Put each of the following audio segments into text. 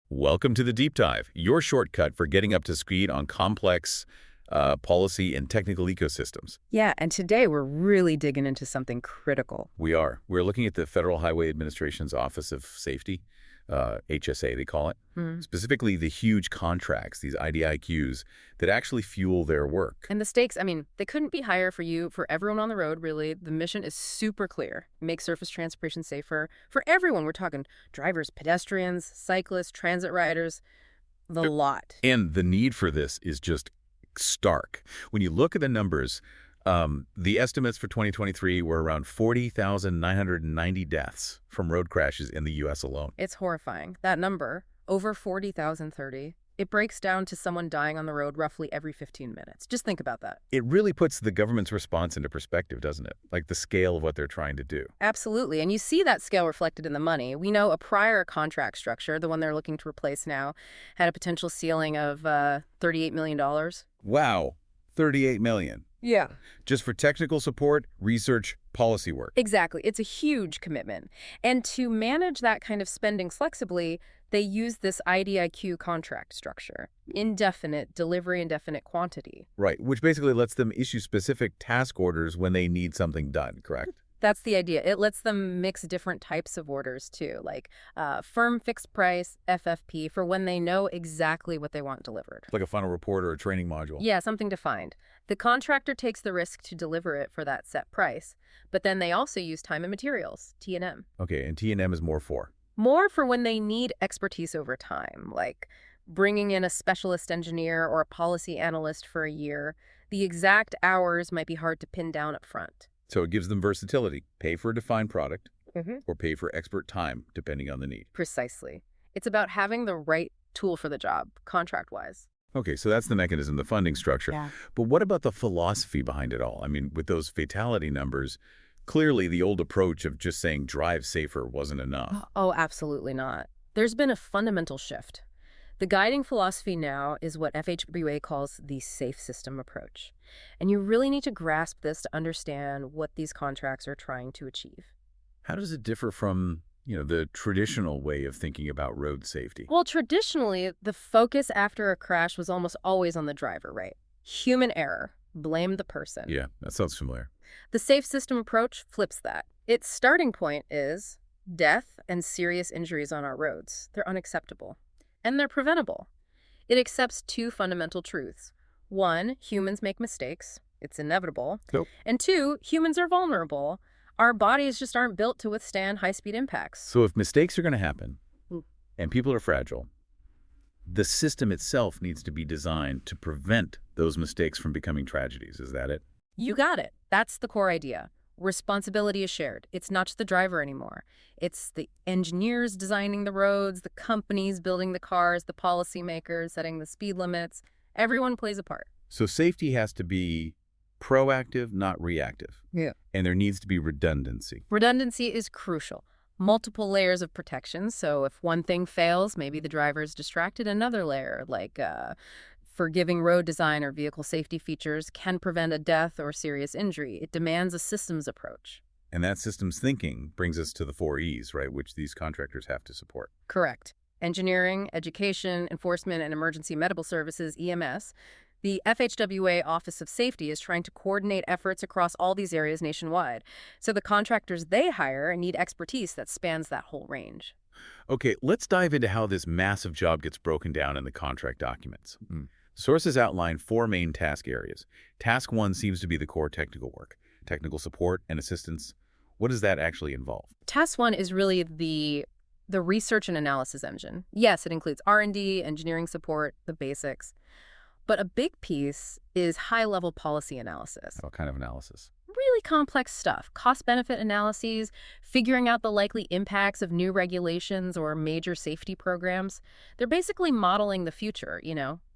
Welcome to the Deep Dive, your shortcut for getting up to speed on complex policy and technical ecosystems. Yeah, and today we're really digging into something critical. We're looking at the Federal Highway Administration's Office of Safety, HSA they call it, specifically the huge contracts, these IDIQs, that actually fuel their work. And the stakes, they couldn't be higher for everyone on the road, really. The mission is super clear. Make surface transportation safer for everyone. We're talking drivers, pedestrians, cyclists, transit riders, the lot. And the need for this is just stark. When you look at the numbers, the estimates for 2023 were around 40,990 deaths from road crashes in the U.S. alone. It's horrifying. That number, over 40,030, it breaks down to someone dying on the road roughly every 15 minutes. Just think about that. It really puts the government's response into perspective, doesn't it? Like the scale of what they're trying to do. Absolutely. And you see that scale reflected in the money. We know a prior contract structure, the one they're looking to replace now, had a potential ceiling of $38 million. Wow. $38 million. Yeah. Just for technical support, research, policy work. Exactly. It's a huge commitment. And to manage that kind of spending flexibly, they use this IDIQ contract structure, indefinite delivery, indefinite quantity. Right, which basically lets them issue specific task orders when they need something done, correct? That's the idea. It lets them mix different types of orders, too, like firm fixed price, FFP, for when they know exactly what they want delivered. Like a final report or a training module. Yeah, something defined. The contractor takes the risk to deliver it for that set price, but then they also use time and materials, T&M. Okay, and T&M is more for? More for when they need expertise over time, like bringing in a specialist engineer or a policy analyst for a year. The exact hours might be hard to pin down up front. So it gives them versatility. Pay for a defined product or pay for expert time, depending on the need. Precisely. It's about having the right tool for the job, contract-wise. Okay, so that's the mechanism, the funding structure. Yeah. But what about the philosophy behind it all? I mean, with those fatality numbers, clearly the old approach of just saying drive safer wasn't enough. Oh, absolutely not. There's been a fundamental shift. The guiding philosophy now is what FHWA calls the safe system approach. And you really need to grasp this to understand what these contracts are trying to achieve. How does it differ from, the traditional way of thinking about road safety? Well, traditionally, the focus after a crash was almost always on the driver, right? Human error. Blame the person. Yeah, that sounds familiar. The safe system approach flips that. Its starting point is death and serious injuries on our roads. They're unacceptable. And they're preventable. It accepts two fundamental truths. One, humans make mistakes. It's inevitable. Nope. And two, humans are vulnerable. Our bodies just aren't built to withstand high-speed impacts. So if mistakes are going to happen and people are fragile, the system itself needs to be designed to prevent those mistakes from becoming tragedies. Is that it? You got it. That's the core idea. Responsibility is shared. It's not just the driver anymore. It's the engineers designing the roads, the companies building the cars, the policymakers setting the speed limits. Everyone plays a part. So safety has to be proactive, not reactive. Yeah. And there needs to be redundancy. Redundancy is crucial. Multiple layers of protection. So if one thing fails, maybe the driver is distracted. Another layer, like forgiving road design or vehicle safety features, can prevent a death or serious injury. It demands a systems approach. And that systems thinking brings us to the 4 E's, right, which these contractors have to support. Correct. Engineering, education, enforcement, and emergency medical services, EMS. The FHWA Office of Safety is trying to coordinate efforts across all these areas nationwide. So the contractors they hire need expertise that spans that whole range. Okay, let's dive into how this massive job gets broken down in the contract documents. Sources outline 4 main task areas. Task 1 seems to be the core technical work, technical support and assistance. What does that actually involve? Task 1 is really the research and analysis engine. Yes, it includes R&D, engineering support, the basics. But a big piece is high-level policy analysis. What kind of analysis? Really complex stuff. Cost-benefit analyses, figuring out the likely impacts of new regulations or major safety programs. They're basically modeling the future,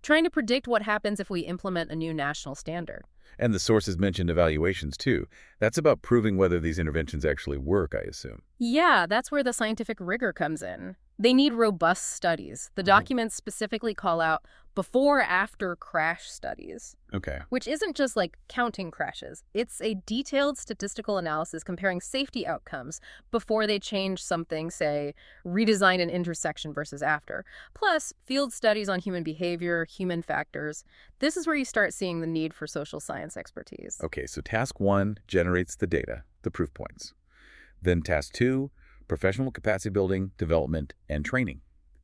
trying to predict what happens if we implement a new national standard. And the sources mentioned evaluations, too. That's about proving whether these interventions actually work, I assume. Yeah, that's where the scientific rigor comes in. They need robust studies. The documents specifically call out before-after crash studies, Okay. which isn't just like counting crashes. It's a detailed statistical analysis comparing safety outcomes before they change something, say, redesign an intersection versus after. Plus, field studies on human behavior, human factors. This is where you start seeing the need for social science expertise. Okay, so task 1 generates the data, the proof points. Then task 2, professional capacity building, development, and training.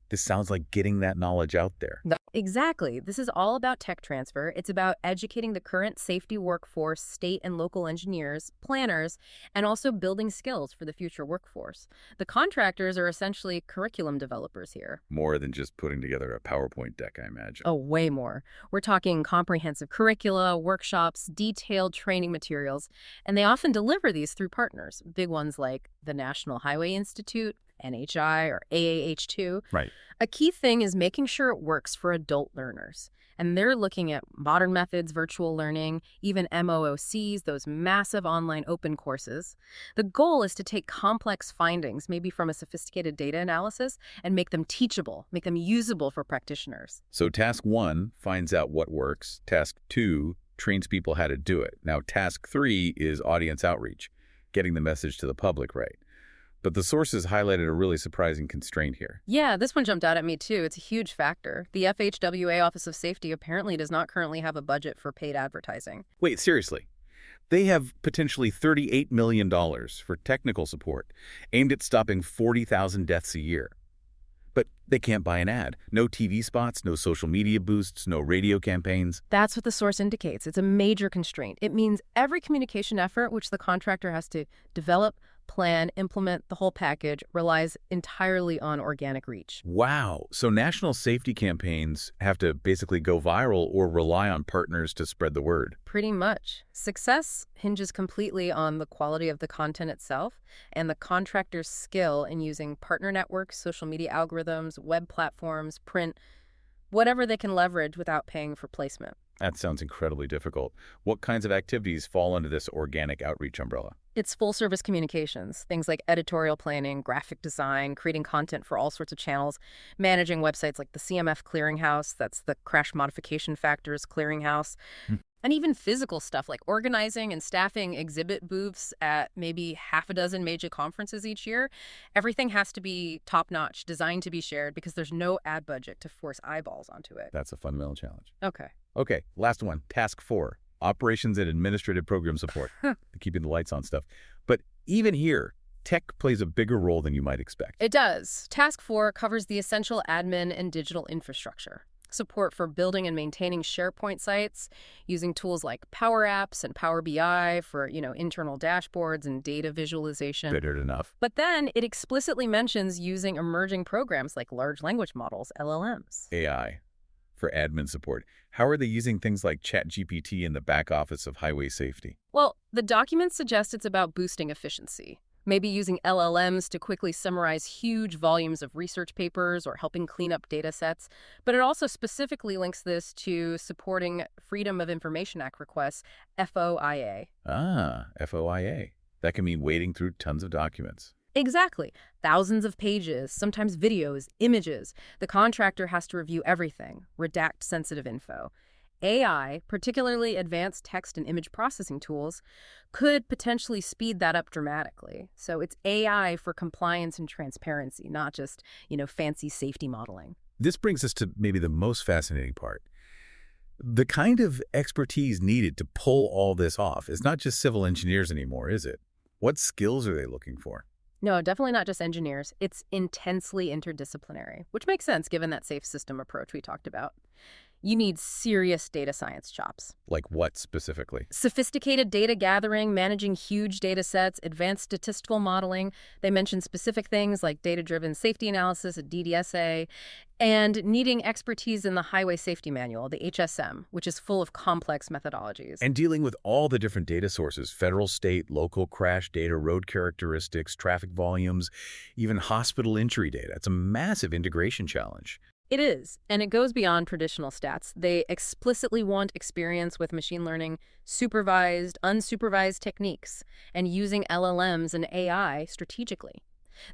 This sounds like getting that knowledge out there. Exactly. This is all about tech transfer. It's about educating the current safety workforce, state and local engineers, planners, and also building skills for the future workforce. The contractors are essentially curriculum developers here. More than just putting together a PowerPoint deck, I imagine. Oh, way more. We're talking comprehensive curricula, workshops, detailed training materials, and they often deliver these through partners, big ones like the National Highway Institute, NHI, or AAH2. Right. A key thing is making sure it works for adult learners. And they're looking at modern methods, virtual learning, even MOOCs, those massive online open courses. The goal is to take complex findings, maybe from a sophisticated data analysis, and make them teachable, make them usable for practitioners. So task 1 finds out what works. Task 2 trains people how to do it. Now, task 3 is audience outreach, getting the message to the public right. But the sources highlighted a really surprising constraint here. Yeah, this one jumped out at me too. It's a huge factor. The FHWA Office of Safety apparently does not currently have a budget for paid advertising. Wait, seriously? They have potentially $38 million for technical support aimed at stopping 40,000 deaths a year. But they can't buy an ad. No TV spots, no social media boosts, no radio campaigns. That's what the source indicates. It's a major constraint. It means every communication effort which the contractor has to develop, plan, implement, the whole package, relies entirely on organic reach. Wow. So national safety campaigns have to basically go viral or rely on partners to spread the word. Pretty much. Success hinges completely on the quality of the content itself and the contractor's skill in using partner networks, social media algorithms, web platforms, print, whatever they can leverage without paying for placement. That sounds incredibly difficult. What kinds of activities fall under this organic outreach umbrella? It's full-service communications, things like editorial planning, graphic design, creating content for all sorts of channels, managing websites like the CMF Clearinghouse, that's the Crash Modification Factors Clearinghouse, and even physical stuff like organizing and staffing exhibit booths at maybe half a dozen major conferences each year. Everything has to be top-notch, designed to be shared because there's no ad budget to force eyeballs onto it. That's a fundamental challenge. Okay, last one, task 4. Operations and administrative program support, keeping the lights on stuff. But even here, tech plays a bigger role than you might expect. It does. Task 4 covers the essential admin and digital infrastructure. Support for building and maintaining SharePoint sites, using tools like Power Apps and Power BI for, internal dashboards and data visualization. Fitted enough. But then it explicitly mentions using emerging programs like large language models, LLMs. AI for admin support. How are they using things like ChatGPT in the back office of highway safety? Well, the document suggests it's about boosting efficiency. Maybe using LLMs to quickly summarize huge volumes of research papers or helping clean up data sets. But it also specifically links this to supporting Freedom of Information Act requests, FOIA. FOIA. That can mean wading through tons of documents. Exactly. Thousands of pages, sometimes videos, images. The contractor has to review everything, redact sensitive info. AI, particularly advanced text and image processing tools, could potentially speed that up dramatically. So it's AI for compliance and transparency, not just, fancy safety modeling. This brings us to maybe the most fascinating part. The kind of expertise needed to pull all this off is not just civil engineers anymore, is it? What skills are they looking for? No, definitely not just engineers. It's intensely interdisciplinary, which makes sense given that safe system approach we talked about. You need serious data science chops. Like what specifically? Sophisticated data gathering, managing huge data sets, advanced statistical modeling. They mention specific things like data-driven safety analysis, a DDSA, and needing expertise in the Highway Safety Manual, the HSM, which is full of complex methodologies. And dealing with all the different data sources, federal, state, local crash data, road characteristics, traffic volumes, even hospital injury data. It's a massive integration challenge. It is, and it goes beyond traditional stats. They explicitly want experience with machine learning, supervised, unsupervised techniques, and using LLMs and AI strategically.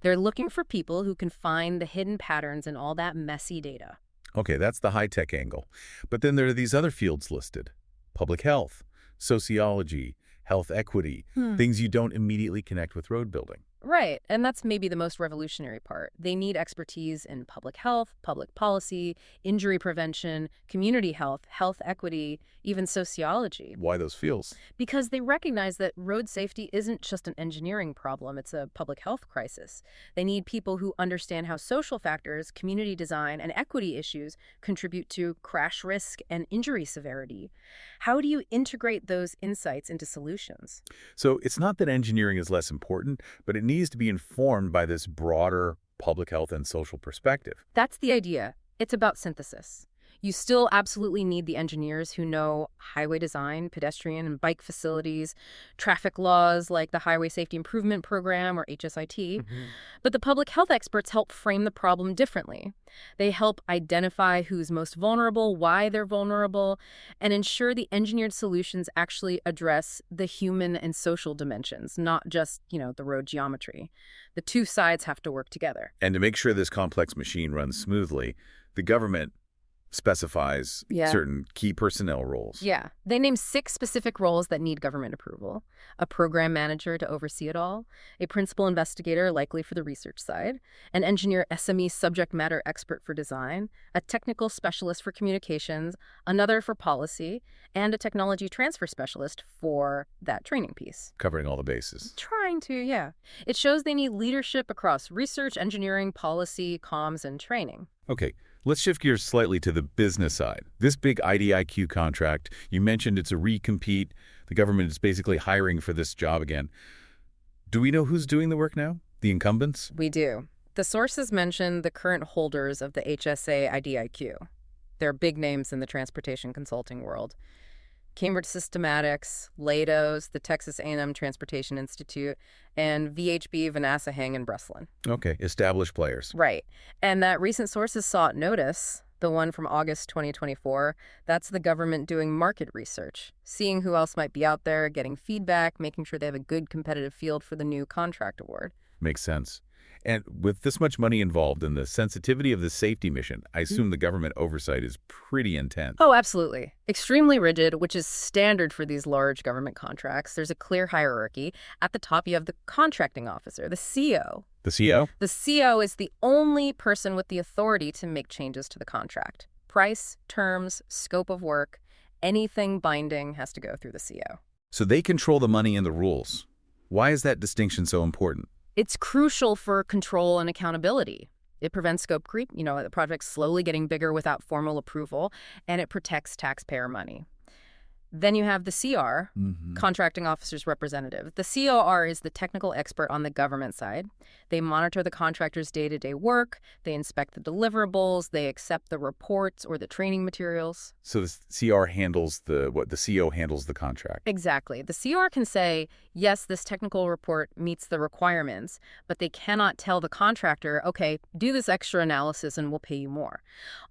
They're looking for people who can find the hidden patterns in all that messy data. Okay, that's the high-tech angle. But then there are these other fields listed. Public health, sociology, health equity, things you don't immediately connect with road building. Right, and that's maybe the most revolutionary part. They need expertise in public health, public policy, injury prevention, community health, health equity, even sociology. Why those fields? Because they recognize that road safety isn't just an engineering problem, it's a public health crisis. They need people who understand how social factors, community design, and equity issues contribute to crash risk and injury severity. How do you integrate those insights into solutions? So it's not that engineering is less important, but it needs to be informed by this broader public health and social perspective. That's the idea. It's about synthesis. You still absolutely need the engineers who know highway design, pedestrian and bike facilities, traffic laws like the Highway Safety Improvement Program or HSIT. But the public health experts help frame the problem differently. They help identify who's most vulnerable, why they're vulnerable, and ensure the engineered solutions actually address the human and social dimensions, not just, the road geometry. The two sides have to work together. And to make sure this complex machine runs smoothly, the government specifies certain key personnel roles. Yeah. They name 6 specific roles that need government approval. A program manager to oversee it all, a principal investigator likely for the research side, an engineer SME subject matter expert for design, a technical specialist for communications, another for policy, and a technology transfer specialist for that training piece. Covering all the bases. Trying to, yeah. It shows they need leadership across research, engineering, policy, comms, and training. Okay. Let's shift gears slightly to the business side. This big IDIQ contract, you mentioned it's a recompete. The government is basically hiring for this job again. Do we know who's doing the work now? The incumbents? We do. The sources mention the current holders of the HSA IDIQ. They're big names in the transportation consulting world. Cambridge Systematics, Leidos, the Texas A&M Transportation Institute, and VHB, Vanassa-Hang, and Breslin. Okay, established players. Right. And that recent sources sought notice, the one from August 2024, that's the government doing market research, seeing who else might be out there, getting feedback, making sure they have a good competitive field for the new contract award. Makes sense. And with this much money involved and the sensitivity of the safety mission, I assume the government oversight is pretty intense. Oh, absolutely. Extremely rigid, which is standard for these large government contracts. There's a clear hierarchy. At the top, you have the contracting officer, the CO. The CO? The CO is the only person with the authority to make changes to the contract. Price, terms, scope of work, anything binding has to go through the CO. So they control the money and the rules. Why is that distinction so important? It's crucial for control and accountability. It prevents scope creep, the project slowly getting bigger without formal approval, and it protects taxpayer money. Then you have the CR, Contracting Officer's Representative. The COR is the technical expert on the government side. They monitor the contractor's day-to-day work, they inspect the deliverables, they accept the reports or the training materials. So the CR handles the CO handles the contract. Exactly. The CR can say, yes, this technical report meets the requirements, but they cannot tell the contractor, okay, do this extra analysis and we'll pay you more.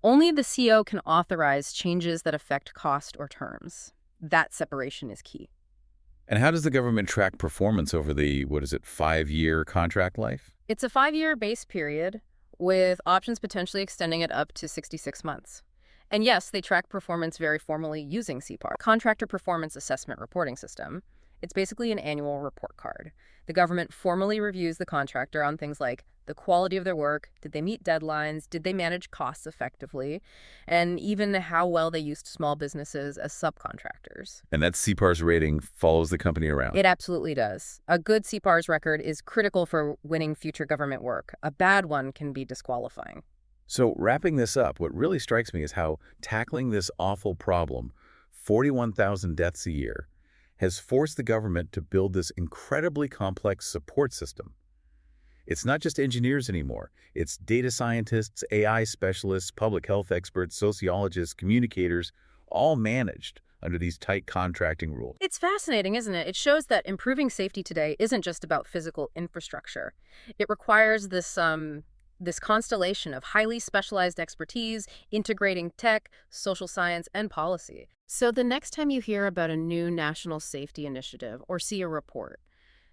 Only the CO can authorize changes that affect cost or terms. That separation is key. And how does the government track performance over the, 5-year contract life? It's a 5-year base period with options potentially extending it up to 66 months. And yes, they track performance very formally using CPAR, Contractor Performance Assessment Reporting System. It's basically an annual report card. The government formally reviews the contractor on things like the quality of their work, did they meet deadlines, did they manage costs effectively, and even how well they used small businesses as subcontractors. And that CPAR's rating follows the company around. It absolutely does. A good CPAR's record is critical for winning future government work. A bad one can be disqualifying. So wrapping this up, what really strikes me is how tackling this awful problem, 41,000 deaths a year, has forced the government to build this incredibly complex support system. It's not just engineers anymore. It's data scientists, AI specialists, public health experts, sociologists, communicators, all managed under these tight contracting rules. It's fascinating, isn't it? It shows that improving safety today isn't just about physical infrastructure. It requires this constellation of highly specialized expertise, integrating tech, social science, and policy. So the next time you hear about a new national safety initiative or see a report,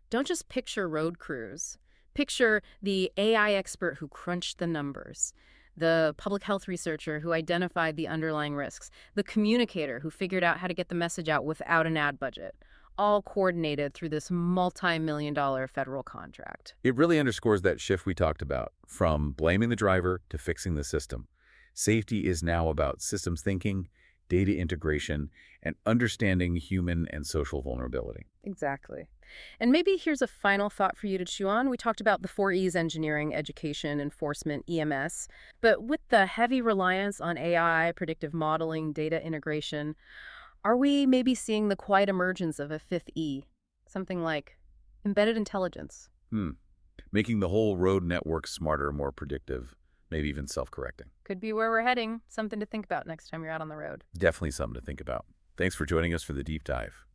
don't just picture road crews. Picture the AI expert who crunched the numbers, the public health researcher who identified the underlying risks, the communicator who figured out how to get the message out without an ad budget, all coordinated through this multi-million-dollar federal contract. It really underscores that shift we talked about, from blaming the driver to fixing the system. Safety is now about systems thinking, data integration, and understanding human and social vulnerability. Exactly. And maybe here's a final thought for you to chew on. We talked about the 4E's: engineering, education, enforcement, EMS. But with the heavy reliance on AI, predictive modeling, data integration, are we maybe seeing the quiet emergence of a fifth E? Something like embedded intelligence. Making the whole road network smarter, more predictive, maybe even self-correcting. Could be where we're heading. Something to think about next time you're out on the road. Definitely something to think about. Thanks for joining us for the deep dive.